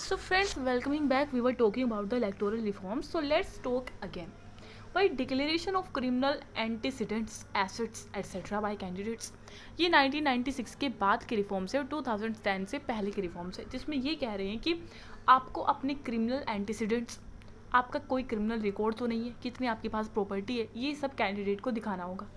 So friends, welcoming back. We were talking about the electoral reforms. So let's talk again. By declaration of criminal antecedents, assets, etc. by candidates. ये 1996 के बाद के reforms है और 2010 से पहले के रिफॉर्म्स है, जिसमें ये कह रहे हैं कि आपको अपने क्रिमिनल एंटीसीडेंट्स, आपका कोई क्रिमिनल रिकॉर्ड तो नहीं है, कितनी आपके पास प्रॉपर्टी है, ये सब कैंडिडेट को दिखाना होगा।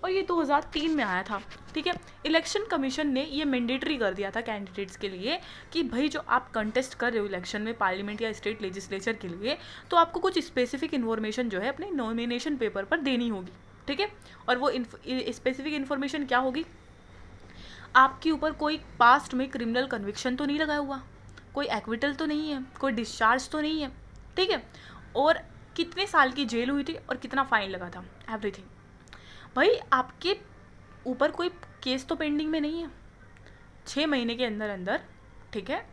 और ये 2003 में आया था। ठीक है, इलेक्शन कमीशन ने ये मैंडेटरी कर दिया था कैंडिडेट्स के लिए कि भाई जो आप कंटेस्ट कर रहे हो इलेक्शन में पार्लियामेंट या स्टेट लेजिस्लेचर के लिए, तो आपको कुछ स्पेसिफिक इन्फॉर्मेशन जो है अपने नॉमिनेशन पेपर पर देनी होगी। ठीक है, और वो स्पेसिफिक इन्फॉर्मेशन क्या होगी? आपके ऊपर कोई पास्ट में क्रिमिनल कन्विक्शन तो नहीं लगा हुआ, कोई एक्विटल तो नहीं है, कोई डिस्चार्ज तो नहीं है। ठीक है, और कितने साल की जेल हुई थी और कितना फाइन लगा था, एवरीथिंग। भाई आपके ऊपर कोई केस तो पेंडिंग में नहीं है 6 महीने के अंदर अंदर। ठीक है,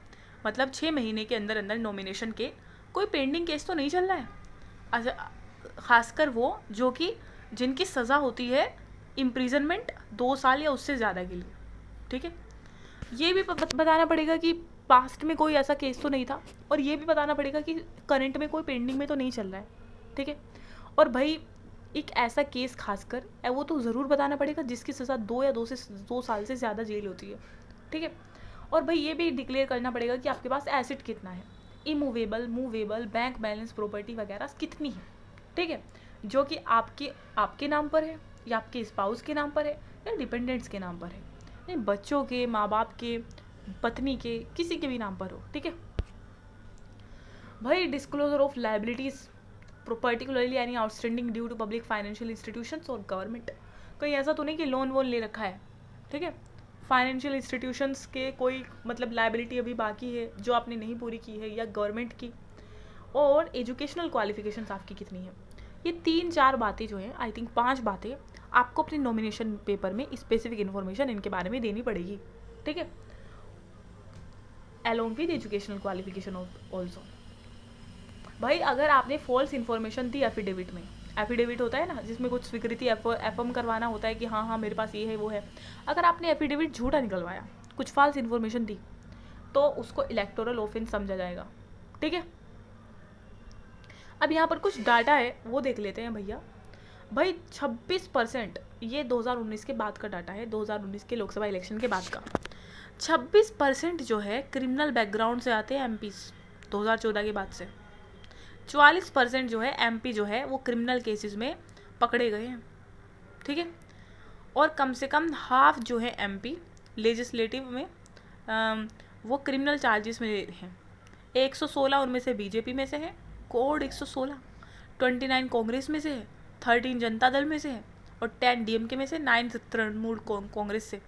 मतलब 6 महीने के अंदर अंदर नॉमिनेशन के कोई पेंडिंग केस तो नहीं चल रहा है। खासकर वो जो कि जिनकी सज़ा होती है इम्प्रिजनमेंट 2 साल या उससे ज़्यादा के लिए। ठीक है, ये भी बताना पड़ेगा कि पास्ट में कोई ऐसा केस तो नहीं था, और ये भी बताना पड़ेगा कि करंट में कोई पेंडिंग में तो नहीं चल रहा है। ठीक है, और भाई एक ऐसा केस खासकर वो तो ज़रूर बताना पड़ेगा जिसकी सज़ा 2 साल से ज़्यादा जेल होती है। ठीक है, और भाई ये भी डिक्लेयर करना पड़ेगा कि आपके पास एसेट कितना है, immovable, movable, bank balance, property वगैरह कितनी है। ठीक है, जो कि आपके नाम पर है या आपके स्पाउस के नाम पर है या डिपेंडेंट्स के नाम पर है, नहीं बच्चों के, माँ बाप के, पत्नी के, किसी के भी नाम पर हो। ठीक है भाई, disclosure of liabilities particularly any outstanding due to public financial institutions और गवर्नमेंट। कहीं ऐसा तो नहीं कि लोन वोन ले रखा है। ठीक है, फाइनेंशियल इंस्टीट्यूशंस के कोई मतलब लाइबिलिटी अभी बाकी है जो आपने नहीं पूरी की है, या गवर्नमेंट की, और एजुकेशनल क्वालिफिकेशंस आपकी कितनी है। ये 3-4 बातें जो हैं, आई थिंक 5 बातें आपको अपने नॉमिनेशन पेपर में स्पेसिफिक इन्फॉर्मेशन इनके बारे में देनी पड़ेगी। ठीक है, along with educational qualification also. भाई अगर आपने फॉल्स इन्फॉर्मेशन दी एफिडेविट में, एफिडेविट होता है ना जिसमें कुछ स्वीकृति एफर्म करवाना होता है कि हाँ हाँ मेरे पास ये है वो है, अगर आपने एफिडेविट झूठा निकलवाया, कुछ फॉल्स इन्फॉर्मेशन दी, तो उसको इलेक्टोरल ऑफेंस समझा जाएगा। ठीक है, अब यहाँ पर कुछ डाटा है वो देख लेते हैं भैया। भाई 26%, ये 2019 के बाद का डाटा है, 2019 के लोकसभा इलेक्शन के बाद का 26% जो है क्रिमिनल बैकग्राउंड से आते हैं एमपीज 2014 के बाद से। 44% जो है एमपी जो है वो क्रिमिनल केसेस में पकड़े गए हैं। ठीक है, और कम से कम हाफ जो है एमपी लेजिस्लेटिव में वो क्रिमिनल चार्जेस में हैं। 116 उनमें से बीजेपी में से है, कोड 116, 29 कांग्रेस में से है, 13 जनता दल में से है, और 10 डीएमके में से, 9 तृणमूल कांग्रेस से,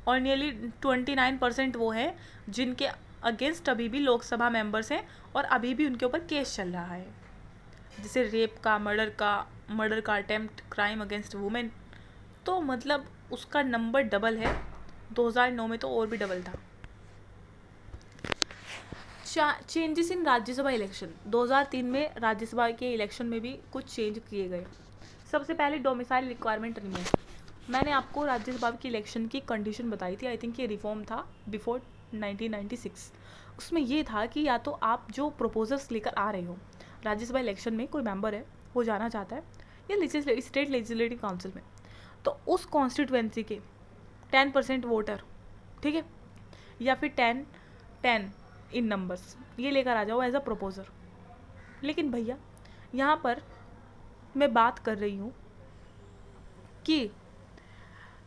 और नियरली 29% वो हैं जिनके अगेंस्ट अभी भी लोकसभा मेंबर्स हैं और अभी भी उनके ऊपर केस चल रहा है, जैसे रेप का, मर्डर का अटेम्प्ट, क्राइम अगेंस्ट वुमेन। तो मतलब उसका नंबर डबल है, 2009 में तो और भी डबल था। चेंजेस इन राज्यसभा इलेक्शन, 2003 में राज्यसभा के इलेक्शन में भी कुछ चेंज किए गए। सबसे पहले डोमिसाइल रिक्वायरमेंट रिमूव। मैंने आपको राज्यसभा की इलेक्शन की कंडीशन बताई थी, आई थिंक ये रिफॉर्म था बिफोर 1996। उसमें ये था कि या तो आप जो प्रपोजल्स लेकर आ रहे हो राज्यसभा इलेक्शन में, कोई मेंबर है वो जाना चाहता है या स्टेट लेजिस्लेटिव काउंसिल में, तो उस कॉन्स्टिट्यूएंसी के 10% वोटर, ठीक है, या फिर 10 इन नंबर्स, ये लेकर आ जाओ एज अ प्रपोजर। लेकिन भैया यहाँ पर मैं बात कर रही हूँ कि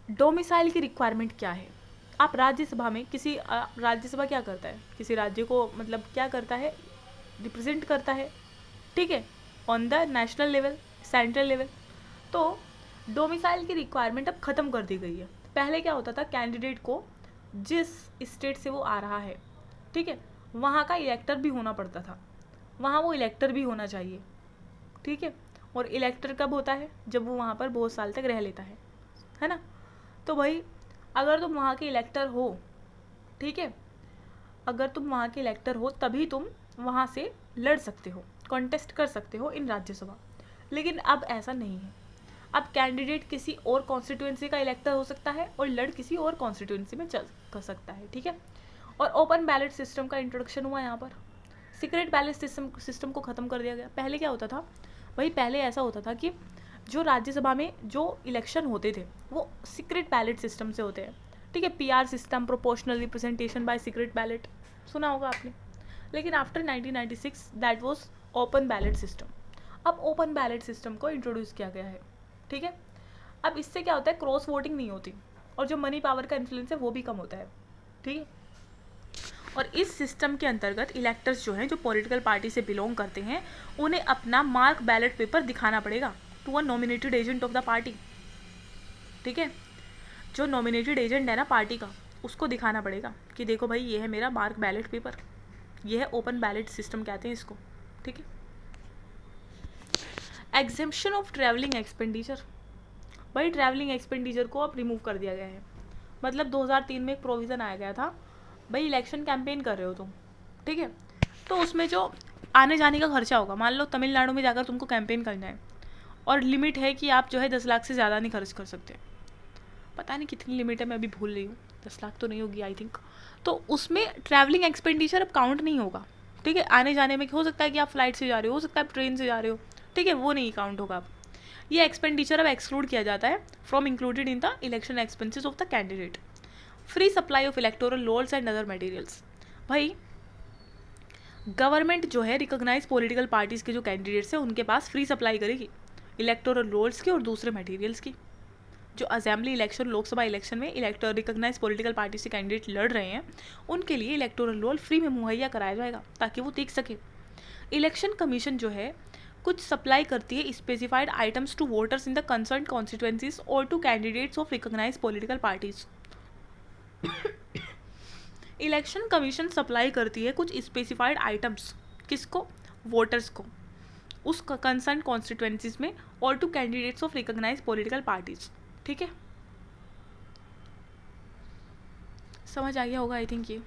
डोमिसाइल की रिक्वायरमेंट क्या है। आप राज्यसभा में राज्यसभा क्या करता है, किसी राज्य को मतलब क्या करता है, रिप्रेजेंट करता है। ठीक है, on the national level, central level. तो डोमिसाइल की रिक्वायरमेंट अब ख़त्म कर दी गई है। पहले क्या होता था, कैंडिडेट को जिस स्टेट से वो आ रहा है, ठीक है, वहाँ का इलेक्टर भी होना पड़ता था, वहाँ वो इलेक्टर भी होना चाहिए। ठीक है, और इलेक्टर कब होता है, जब वो वहाँ पर बहुत साल तक रह लेता है ना। तो भाई अगर तुम वहाँ के इलेक्टर हो, ठीक है, अगर तुम वहाँ के इलेक्टर हो तभी तुम वहाँ से लड़ सकते हो, कॉन्टेस्ट कर सकते हो इन राज्यसभा। लेकिन अब ऐसा नहीं है, अब कैंडिडेट किसी और कॉन्स्टिट्यूएंसी का इलेक्टर हो सकता है और लड़ किसी और कॉन्स्टिट्यूएंसी में चल कर सकता है। ठीक है, और ओपन बैलेट सिस्टम का इंट्रोडक्शन हुआ यहाँ पर। सीक्रेट बैलेट सिस्टम को ख़त्म कर दिया गया। पहले क्या होता था भाई, पहले ऐसा होता था कि जो राज्यसभा में जो इलेक्शन होते थे वो सीक्रेट बैलेट सिस्टम से होते हैं, ठीक है। PR system, proportional representation bye secret ballot, सुना होगा आपने। लेकिन after 1996 that was open ballot system. अब ओपन बैलेट सिस्टम को इंट्रोड्यूस किया गया है, ठीक है। अब इससे क्या होता है, क्रॉस वोटिंग नहीं होती और जो मनी पावर का इन्फ्लुएंस है वो भी कम होता है, ठीक है। और इस सिस्टम के अंतर्गत इलेक्टर्स जो हैं, जो पॉलिटिकल पार्टी से बिलोंग करते हैं, उन्हें अपना मार्क बैलेट पेपर दिखाना पड़ेगा to a nominated agent of the party, ठीक है। जो नॉमिनेटेड एजेंट है ना पार्टी का, उसको दिखाना पड़ेगा कि देखो भाई ये है मेरा मार्क बैलेट पेपर, ये है ओपन बैलेट सिस्टम कहते हैं इसको, ठीक है। एग्जेम्पशन ऑफ ट्रैवलिंग एक्सपेंडिचर, भाई ट्रैवलिंग एक्सपेंडिचर को अब रिमूव कर दिया गया है। मतलब 2003 में एक प्रोविज़न आया गया था, भाई इलेक्शन कैंपेन कर रहे हो तुम, ठीक है, तो उसमें जो आने जाने का खर्चा होगा, मान लो तमिलनाडु में जाकर तुमको कैंपेन करना है और लिमिट है कि आप जो है 10 लाख से ज़्यादा नहीं खर्च कर सकते, पता नहीं कितनी लिमिट है, मैं अभी भूल रही हूँ, 10 लाख तो नहीं होगी आई थिंक। तो उसमें ट्रैवलिंग एक्सपेंडिचर अब काउंट नहीं होगा, ठीक है। आने जाने में हो सकता है कि आप फ्लाइट से जा रहे हो सकता है आप ट्रेन से जा रहे हो, ठीक है, वो नहीं काउंट होगा। अब ये एक्सपेंडिचर अब एक्सक्लूड किया जाता है from included in the election expenses of the candidate. Free supply of electoral rolls and other materials, भाई गवर्नमेंट जो है रिकॉग्नाइज पॉलिटिकल पार्टीज़ के जो कैंडिडेट्स हैं उनके पास फ्री सप्लाई करेगी इलेक्टोरल रोल्स की और दूसरे मटेरियल्स की। जो असेंबली इलेक्शन, लोकसभा इलेक्शन में इलेक्टर रिकॉग्नाइज पॉलिटिकल पार्टी से कैंडिडेट लड़ रहे हैं, उनके लिए इलेक्टोरल रोल फ्री में मुहैया कराया जाएगा ताकि वो देख सके। इलेक्शन कमीशन जो है कुछ सप्लाई करती है specified items to voters in the concern constituencies और to candidates of recognise political parties. Election commission supply करती है कुछ स्पेसिफाइड आइटम्स, किसको, वोटर्स को, उस कंसर्न कॉन्स्टिट्यूएंसीज में और to candidates of recognise political parties, ठीक है। समझ आ गया होगा आई थिंक ये।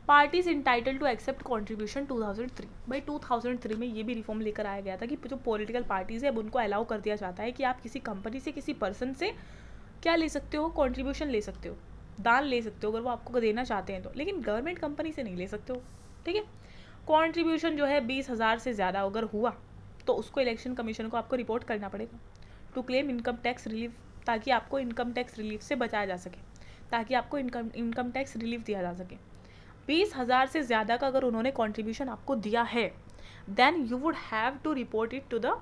Parties entitle to accept contribution 2003, भाई 2003 में ये भी रिफॉर्म लेकर आया गया था कि जो पॉलिटिकल पार्टीज़ है अब उनको अलाउ कर दिया जाता है कि आप किसी कंपनी से, किसी पर्सन से क्या ले सकते हो, कॉन्ट्रीब्यूशन ले सकते हो, दान ले सकते हो अगर वो आपको देना चाहते हैं तो, लेकिन गवर्नमेंट कंपनी से नहीं ले सकते हो, ठीक है। कॉन्ट्रीब्यूशन जो है 20,000 से ज़्यादा अगर हुआ तो उसको इलेक्शन कमीशन को आपको रिपोर्ट करना पड़ेगा to claim income tax relief, ताकि आपको इनकम टैक्स रिलीफ से बचाया जा सके, ताकि आपको इनकम टैक्स रिलीफ दिया जा सके। 20,000 से ज़्यादा का अगर उन्होंने कॉन्ट्रीब्यूशन आपको दिया है then you would have to report it to the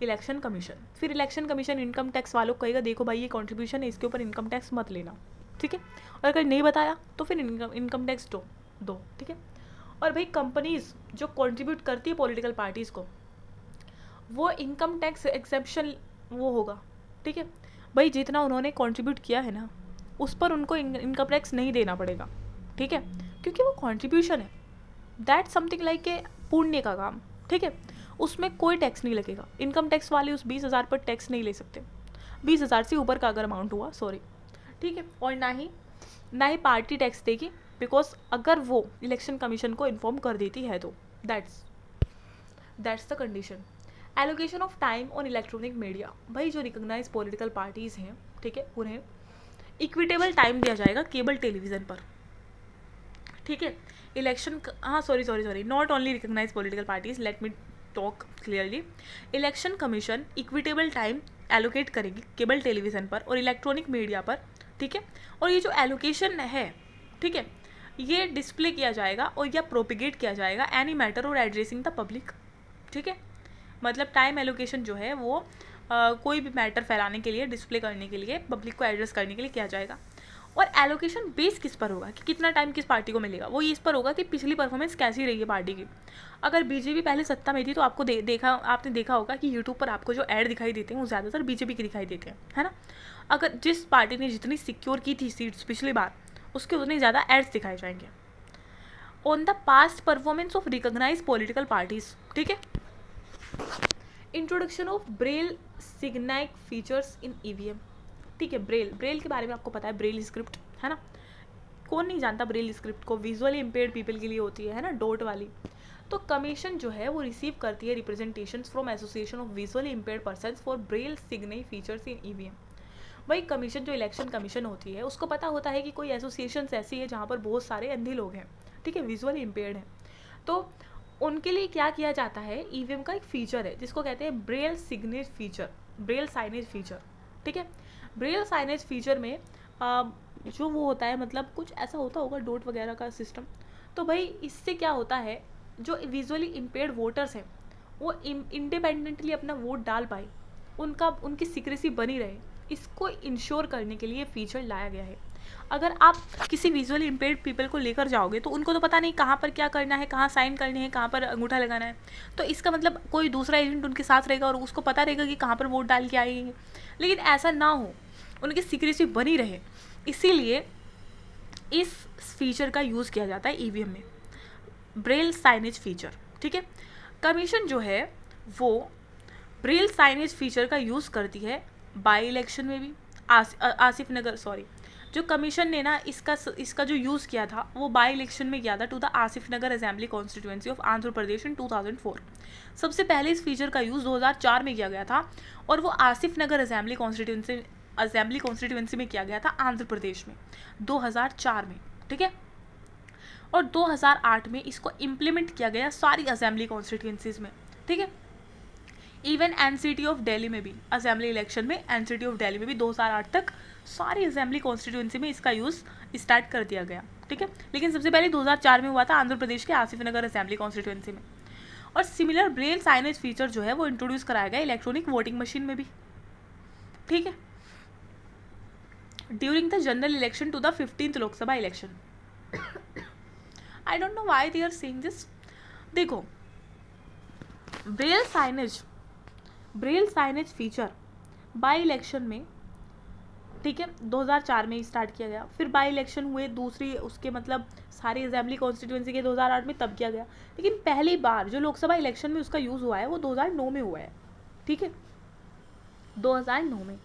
election commission. फिर इलेक्शन कमीशन इनकम टैक्स वालों को कहेगा देखो भाई ये कॉन्ट्रीब्यूशन है, इसके ऊपर इनकम टैक्स मत लेना, ठीक है। और अगर नहीं बताया तो फिर इनकम टैक्स दो, ठीक है। और भाई कंपनीज जो कॉन्ट्रीब्यूट करती है पॉलिटिकल पार्टीज़ को, वो इनकम टैक्स एक्सेप्शन वो होगा, ठीक है। भाई जितना उन्होंने कंट्रीब्यूट किया है ना उस पर उनको इनकम टैक्स नहीं देना पड़ेगा, ठीक है, क्योंकि वो कंट्रीब्यूशन है, दैट समथिंग लाइक ए पुण्य का काम, ठीक है। उसमें कोई टैक्स नहीं लगेगा, इनकम टैक्स वाले उस 20,000 पर टैक्स नहीं ले सकते, 20,000 से ऊपर का अगर अमाउंट हुआ, सॉरी, ठीक है। और ना ही पार्टी टैक्स देगी, बिकॉज अगर वो इलेक्शन कमीशन को इन्फॉर्म कर देती है तो that's the condition. Allocation of time on electronic media, भाई जो रिकॉग्नाइज पॉलिटिकल पार्टीज़ हैं, ठीक है, उन्हें इक्विटेबल टाइम दिया जाएगा केबल टेलीविज़न पर, ठीक है। इलेक्शन, हाँ sorry, not only recognise political parties, let me talk clearly. Election commission equitable time allocate करेगी केबल टेलीविज़न पर और इलेक्ट्रॉनिक मीडिया पर, ठीक है। और ये जो एलोकेशन है, ठीक है, ये डिस्प्ले किया जाएगा और या प्रोपिगेट किया जाएगा एनी मैटर और एड्रेसिंग द पब्लिक, ठीक है। मतलब टाइम एलोकेशन जो है वो कोई भी मैटर फैलाने के लिए, डिस्प्ले करने के लिए, पब्लिक को एड्रेस करने के लिए किया जाएगा। और एलोकेशन बेस किस पर होगा कि कितना टाइम किस पार्टी को मिलेगा, वो इस पर होगा कि पिछली परफॉर्मेंस कैसी रही है पार्टी की। अगर बीजेपी पहले सत्ता में थी तो आपको आपने देखा होगा कि यूट्यूब पर आपको जो ऐड दिखाई देते हैं वो ज़्यादातर बीजेपी के दिखाई देते हैं, है ना। अगर जिस पार्टी ने जितनी सिक्योर की थी सीट्स पिछली बार, उसके उतने ज़्यादा एड्स दिखाए जाएंगे। On the past performance of recognise political parties, ठीक है। Introduction of Braille signage features in EVM, ठीक है। ब्रेल के बारे में आपको पता है, ब्रेल स्क्रिप्ट, है ना, कौन नहीं जानता ब्रेल स्क्रिप्ट को, विजुअली इम्पेयर्ड पीपल के लिए होती है ना, डॉट वाली। तो कमीशन जो है वो रिसीव करती है representations from association of visually impaired persons for Braille signal features in EVM. वही कमीशन, जो इलेक्शन कमीशन होती है, उसको पता होता है कि कोई एसोसिएशंस ऐसी है जहाँ पर बहुत सारे अंधे लोग हैं, ठीक है, विजुअली इम्पेयर्ड हैं, तो उनके लिए क्या किया जाता है, ईवीएम का एक फीचर है जिसको कहते हैं Braille signage feature, Braille signage feature, ठीक है। ब्रेल साइनेज फीचर में जो वो होता है, मतलब कुछ ऐसा होता होगा डॉट वगैरह का सिस्टम। तो भाई इससे क्या होता है, जो विजुअली इम्पेयर्ड वोटर्स हैं वो इंडिपेंडेंटली अपना वोट डाल पाए, उनकी सीक्रेसी बनी रहे, इसको इंश्योर करने के लिए फीचर लाया गया है। अगर आप किसी विजुअली इम्पेयर्ड पीपल को लेकर जाओगे तो उनको तो पता नहीं कहाँ पर क्या करना है, कहाँ साइन करनी है, कहाँ पर अंगूठा लगाना है। तो इसका मतलब कोई दूसरा एजेंट उनके साथ रहेगा और उसको पता रहेगा कि कहाँ पर वोट डाल के आएंगे। लेकिन ऐसा ना हो, उनकी सीक्रेसी बनी रहे, इसीलिए इस फीचर का यूज़ किया जाता है ईवीएम में, ब्रेल साइनेज फीचर, ठीक है। कमीशन जो है वो ब्रेल साइनेज फीचर का यूज़ करती है बाई इलेक्शन में भी। आसिफ नगर, सॉरी, जो कमीशन ने ना इसका जो यूज़ किया था वो बाई इलेक्शन में किया था to the Asif Nagar assembly constituency of Andhra Pradesh in 2004। सबसे पहले इस फीचर का यूज़ 2004 में किया गया था और वो आसिफ नगर असेंबली कॉन्स्टिट्यूएंसी में किया गया था आंध्र प्रदेश में 2004 में, ठीक है। और 2008 में इसको इम्प्लीमेंट किया गया सारी असेंबली कॉन्स्टिट्यूएंसीज में, ठीक है। इवन एनसीटी ऑफ दिल्ली में भी, असेंबली इलेक्शन में एनसीटी ऑफ दिल्ली में भी 2008 तक सारी असेंबली कॉन्स्टिट्यूएंसी में इसका यूज़ स्टार्ट कर दिया गया, ठीक है। लेकिन सबसे पहले 2004 में हुआ था आंध्र प्रदेश के आसिफ नगर असेंबली कॉन्स्टिट्यूएंसी में। और सिमिलर ब्रेल साइनेज फीचर जो है वो इंट्रोड्यूस कराया गया इलेक्ट्रॉनिक वोटिंग मशीन में भी, ठीक है, during the general election to the 15th Lok Sabha election. I don't know why they are saying this. देखो, Braille signage feature by election में, ठीक है, 2004 में ही स्टार्ट किया गया। फिर बाई इलेक्शन हुए दूसरी, उसके मतलब सारी असेंबली कॉन्स्टिट्यूएंसी के 2008 में तब किया गया। लेकिन पहली बार जो लोकसभा इलेक्शन में उसका यूज़ हुआ है वो 2009 में हुआ है, ठीक है, 2009 में।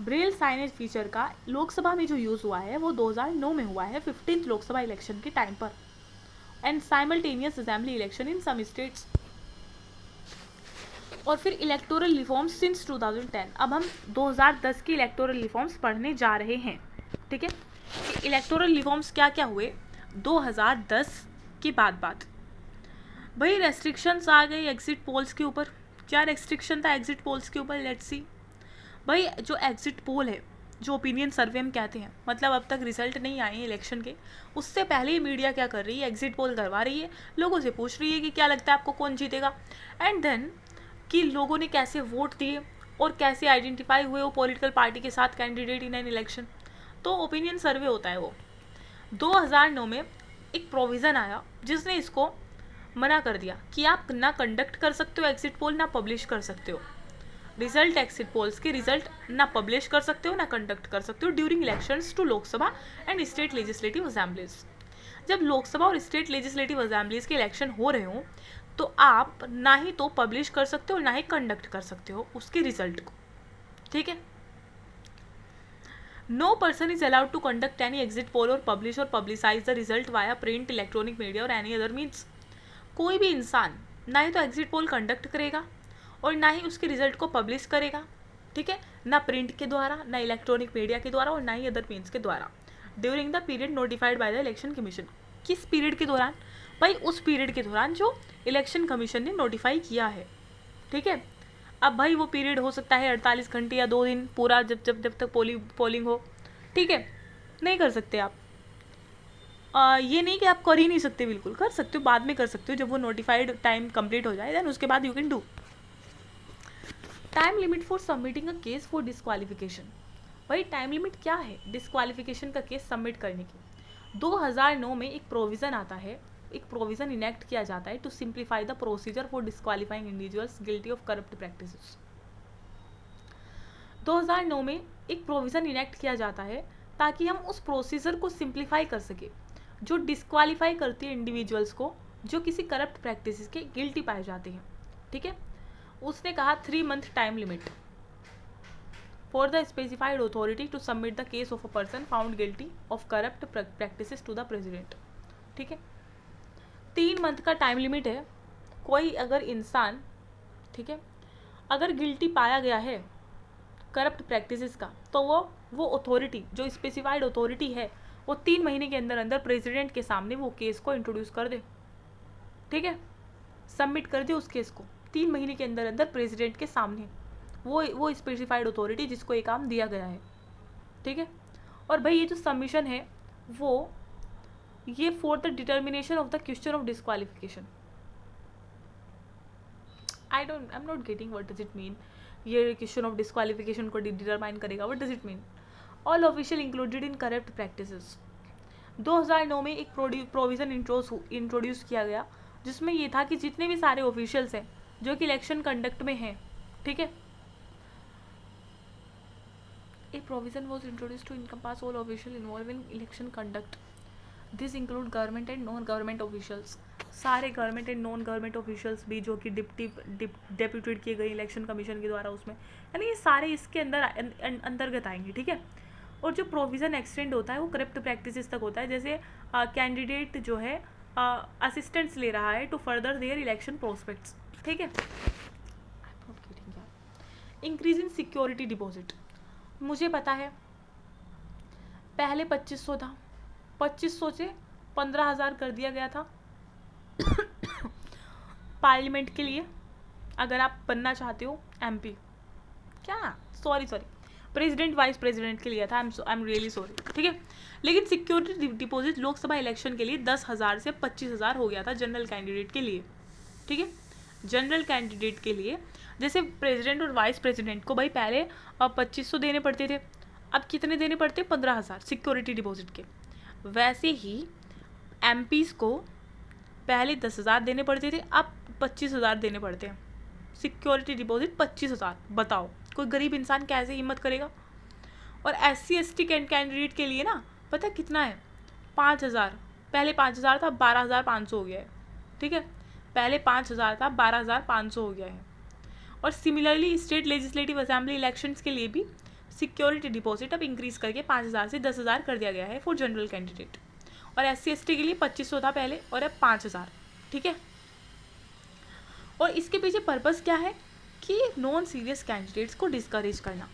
ब्रेल साइनेज फीचर का लोकसभा में जो यूज़ हुआ है वो 2009 में हुआ है 15th लोकसभा इलेक्शन के टाइम पर, and simultaneous assembly election in some states. और फिर इलेक्टोरल रिफॉर्म्स सिंस 2010। अब हम 2010 की इलेक्टोरल रिफॉर्म्स पढ़ने जा रहे हैं, ठीक है। इलेक्टोरल रिफॉर्म्स क्या क्या हुए 2010 की बात। भाई रेस्ट्रिक्शंस आ गई एग्जिट पोल्स के ऊपर। क्या रेस्ट्रिक्शन था एग्जिट पोल्स के ऊपर, लेट्स सी। भाई जो एग्जिट पोल है, जो ओपिनियन सर्वे हम कहते हैं, मतलब अब तक रिजल्ट नहीं आए हैं इलेक्शन के, उससे पहले ही मीडिया क्या कर रही है, एग्जिट पोल करवा रही है, लोगों से पूछ रही है कि क्या लगता है आपको कौन जीतेगा, एंड देन कि लोगों ने कैसे वोट दिए और कैसे आइडेंटिफाई हुए वो पॉलिटिकल पार्टी के साथ कैंडिडेट इन एन इलेक्शन। तो ओपिनियन सर्वे होता है वो। 2009 में एक प्रोविज़न आया जिसने इसको मना कर दिया कि आप ना कंडक्ट कर सकते हो एग्जिट पोल, ना पब्लिश कर सकते हो रिजल्ट, एग्जिट पोल्स के रिजल्ट ना पब्लिश कर सकते हो ना कंडक्ट कर सकते हो during elections to Lok Sabha and state legislative assemblies. जब लोकसभा और स्टेट लेजिस्लेटिव असेंबलीज के इलेक्शन हो रहे हो तो आप ना ही तो पब्लिश कर सकते हो ना ही कंडक्ट कर सकते हो उसके रिजल्ट को, ठीक है। No person is allowed to conduct any exit poll और publicise the result via print, electronic media और एनी अदर मीन्स। कोई भी इंसान ना ही तो एग्जिट पोल कंडक्ट करेगा और ना ही उसके रिजल्ट को पब्लिश करेगा, ठीक है, ना प्रिंट के द्वारा, ना इलेक्ट्रॉनिक मीडिया के द्वारा और ना ही अदर मीन्स के द्वारा during the period notified by the election commission. किस पीरियड के दौरान? भाई उस पीरियड के दौरान जो इलेक्शन कमीशन ने नोटिफाई किया है, ठीक है। अब भाई वो पीरियड हो सकता है 48 घंटे या 2 दिन पूरा, जब तक पोलिंग हो, ठीक है। नहीं कर सकते आप, ये नहीं कि आप कर ही नहीं सकते, बिल्कुल कर सकते हो, बाद में कर सकते हो जब वो नोटिफाइड टाइम कंप्लीट हो जाए, देन उसके बाद you can do. Time limit for submitting a case for disqualification. भाई टाइम लिमिट क्या है डिस्क्वालिफिकेशन का केस सबमिट करने की? 2009 में एक प्रोविज़न आता है, एक प्रोविज़न इनेक्ट किया जाता है to simplify the procedure for disqualifying individuals guilty of corrupt practices. 2009 में एक प्रोविज़न इनेक्ट किया जाता है ताकि हम उस प्रोसीजर को सिंप्लीफाई कर सके जो डिस्क्वालीफाई करती है इंडिविजुअल्स को जो किसी करप्ट प्रैक्टिसेस के गिल्टी पाए जाते हैं, ठीक है। उसने कहा 3 month time limit for the specified authority to submit the case of a person found guilty of corrupt practices to the president, ठीक है। 3 month का टाइम लिमिट है। कोई अगर इंसान, ठीक है, अगर गिल्टी पाया गया है करप्ट प्रैक्टिसेस का तो वो अथॉरिटी, जो स्पेसिफाइड अथॉरिटी है, वो 3 महीने के अंदर अंदर प्रेसिडेंट के सामने वो केस को इंट्रोड्यूस कर दे, ठीक है, सबमिट कर दिया उस केस को 3 महीने के अंदर अंदर प्रेसिडेंट के सामने, वो स्पेसिफाइड अथॉरिटी जिसको ये काम दिया गया है, ठीक है। और भाई ये जो सबमिशन है वो ये for the determination of the question of disqualification, I am not getting what does it mean. ये क्वेश्चन ऑफ डिस्क्वालिफिकेशन को डिटरमाइन करेगा, what does it mean. All official included in corrupt practices. 2009 में एक provision introduce किया गया जिसमें ये था कि जितने भी सारे ऑफिशियल्स हैं जो कि इलेक्शन कंडक्ट में हैं, ठीक है, a provision was introduced to encompass all officials involved in election conduct. This include government and non-government officials. सारे government and non government officials भी जो कि डेप्यूटेड किए गए इलेक्शन कमीशन के द्वारा उसमें, यानी ये सारे इसके अंतर्गत आएंगे, ठीक है। और जो प्रोविज़न एक्सटेंड होता है वो करप्ट प्रैक्टिसेस तक होता है, जैसे कैंडिडेट जो है असिस्टेंट्स ले रहा है to further their election prospects, ठीक है। इंक्रीज इन सिक्योरिटी डिपॉजिट, मुझे पता है पहले 2500 था, 2500 से 15,000 कर दिया गया था पार्लियामेंट के लिए, अगर आप बनना चाहते हो एमपी, क्या सॉरी प्रेसिडेंट वाइस प्रेसिडेंट के लिए था, आई एम रियली सॉरी, ठीक है। लेकिन सिक्योरिटी डिपॉजिट लोकसभा इलेक्शन के लिए 10,000 से 25,000 हो गया था जनरल कैंडिडेट के लिए, ठीक है। जनरल कैंडिडेट के लिए जैसे प्रेसिडेंट और वाइस प्रेसिडेंट को भाई पहले 2500 देने पड़ते थे, अब कितने देने पड़ते 15,000 सिक्योरिटी डिपॉजिट के। वैसे ही एमपीज़ को पहले 10,000 देने पड़ते थे, अब 25,000 देने पड़ते हैं सिक्योरिटी डिपॉजिट 25,000। बताओ कोई गरीब इंसान कैसे हिम्मत करेगा। और SC ST कैंडिडेट के लिए ना पता कितना है, 5,000, पहले 5,000 था 12,500 हो गया है, ठीक है, पहले 5,000 था 12,500 हो गया है। और similarly state legislative assembly elections के लिए भी सिक्योरिटी डिपॉजिट अब इंक्रीज करके 5,000 से 10,000 कर दिया गया है फॉर जनरल कैंडिडेट। और SC ST के लिए 2,500 था पहले और अब 5,000, ठीक है। और इसके पीछे पर्पस क्या है कि नॉन सीरियस कैंडिडेट्स को डिस्करेज करना।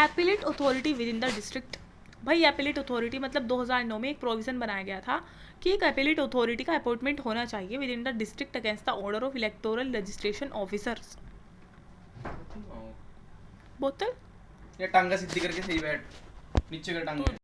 Appellate authority with in the district, भाई एपिलेट अथॉरिटी मतलब 2009 में एक प्रोविज़न बनाया गया था कि एक एपिलेट अथॉरिटी का अपॉइंटमेंट होना चाहिए with in the district against the order of electoral registration officers. बोतल या टांगा सीधी करके सही बैठ, नीचे कर टांगा।